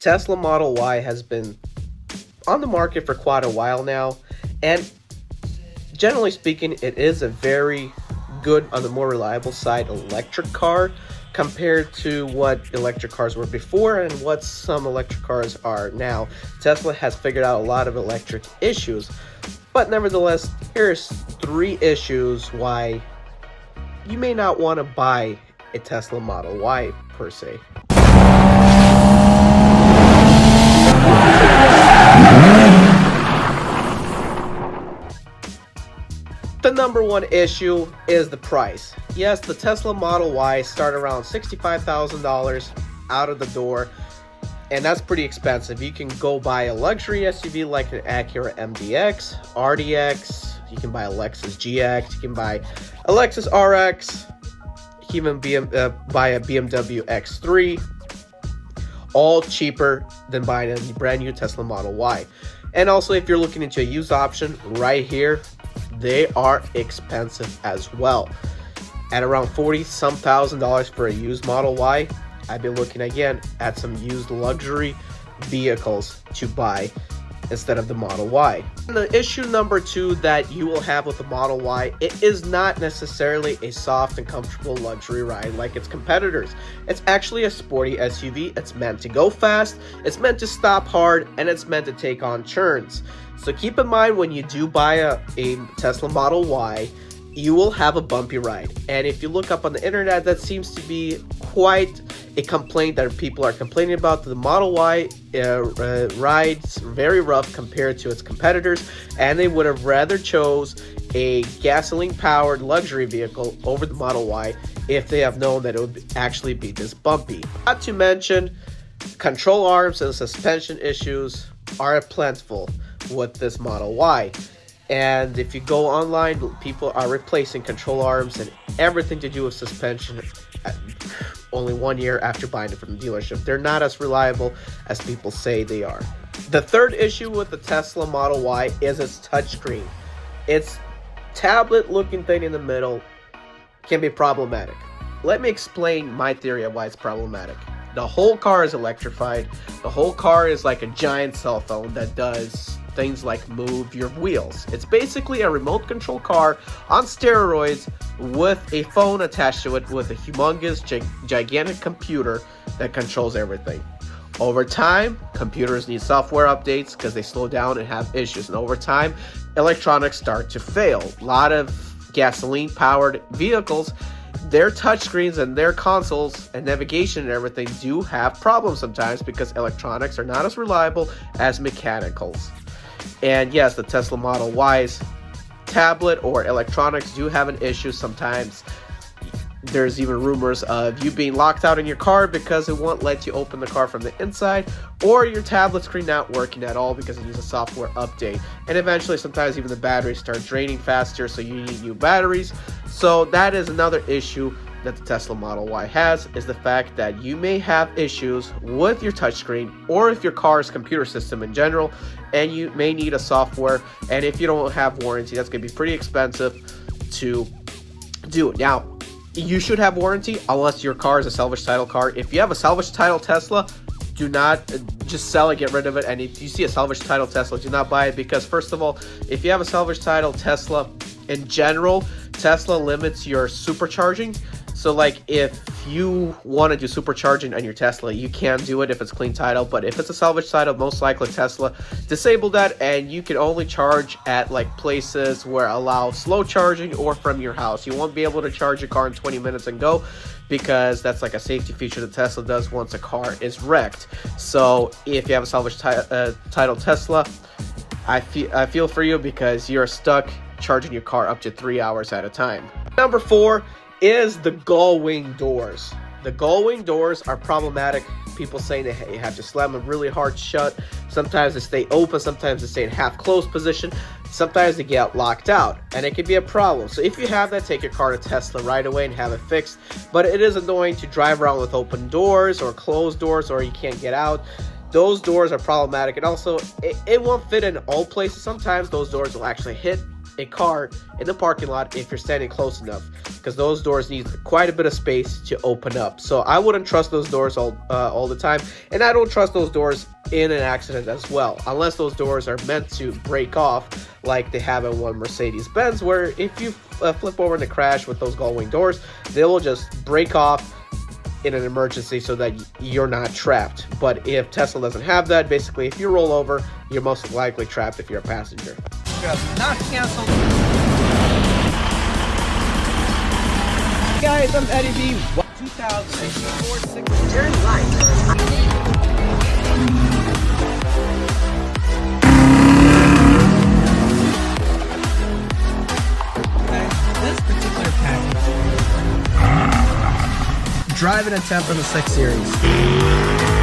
Tesla Model Y has been on the market for quite a while now, and generally speaking, it is a very good, on the more reliable side, electric car compared to what electric cars were before and what some electric cars are now. Tesla has figured out a lot of electric issues, but nevertheless, here's 3 issues why you may not want to buy a Tesla Model Y per se. The number 1 issue is the price. Yes, the Tesla Model Y start around $65,000 out of the door, and that's pretty expensive. You can go buy a luxury SUV like an Acura MDX, RDX, you can buy a Lexus GX, you can buy a Lexus RX, you can even buy a BMW X3, all cheaper than buying a brand new Tesla Model Y. And also, if you're looking into a used option right here, they are expensive as well. At around $40-some thousand for a used Model Y, I've been looking again at some used luxury vehicles to buy instead of the Model Y. And the issue number 2 that you will have with the Model Y, it is not necessarily a soft and comfortable luxury ride like its competitors. It's actually a sporty SUV. It's meant to go fast, it's meant to stop hard, and it's meant to take on turns. So keep in mind, when you do buy a Tesla Model Y, you will have a bumpy ride. And if you look up on the internet, that seems to be quite a complaint that people are complaining about. The Model Y rides very rough compared to its competitors, and they would have rather chose a gasoline-powered luxury vehicle over the Model Y if they have known that it would actually be this bumpy. Not to mention, control arms and suspension issues are plentiful with this Model Y. And if you go online, people are replacing control arms and everything to do with suspension only 1 year after buying it from the dealership. They're not as reliable as people say they are. The third issue with the Tesla Model Y is its touchscreen. Its tablet looking thing in the middle can be problematic. Let me explain my theory of why it's problematic. The whole car is electrified. The whole car is like a giant cell phone that does things like move your wheels. It's basically a remote control car on steroids with a phone attached to it with a humongous, gigantic computer that controls everything. Over time, computers need software updates because they slow down and have issues. And over time, electronics start to fail. A lot of gasoline-powered vehicles, their touchscreens and their consoles and navigation and everything do have problems sometimes because electronics are not as reliable as mechanicals. And yes, the Tesla Model Y's tablet or electronics do have an issue sometimes. There's even rumors of you being locked out in your car because it won't let you open the car from the inside, or your tablet screen not working at all because it needs a software update. And eventually, sometimes even the batteries start draining faster, so you need new batteries. So that is another issue that the Tesla Model Y has, is the fact that you may have issues with your touchscreen or if your car's computer system in general, and you may need a software. And if you don't have warranty, that's going to be pretty expensive to do. Now, you should have warranty unless your car is a salvage title car. If you have a salvage title Tesla, do not just sell it, get rid of it. And if you see a salvage title Tesla, do not buy it, because first of all, if you have a salvage title Tesla, in general, Tesla limits your supercharging. So like if you want to do supercharging on your Tesla, you can do it if it's clean title, but if it's a salvage title, most likely Tesla disable that, and you can only charge at like places where allow slow charging or from your house. You won't be able to charge your car in 20 minutes and go, because that's like a safety feature that Tesla does once a car is wrecked. So if you have a salvage title Tesla, I feel for you, because you're stuck charging your car up to 3 hours at a time. Number 4 is the Gwing Doors. The Gwing Doors are problematic. People saying that you have to slam them really hard shut. Sometimes they stay open, sometimes they stay in half closed position, sometimes they get locked out, and it can be a problem. So if you have that, take your car to Tesla right away and have it fixed. But it is annoying to drive around with open doors or closed doors, or you can't get out. Those doors are problematic, and also it won't fit in all places. Sometimes those doors will actually hit a car in the parking lot if you're standing close enough. because those doors need quite a bit of space to open up. So I wouldn't trust those doors all the time, and I don't trust those doors in an accident as well, unless those doors are meant to break off like they have in one Mercedes-Benz, where if you flip over in a crash with those gull-wing doors, they will just break off in an emergency so that you're not trapped. But if Tesla doesn't have that, basically if you roll over, you're most likely trapped if you're a passenger. Not canceled. Guys, I'm Eddie B. 2006 Turn right. This particular package. Driving a 10 from the 6 Series.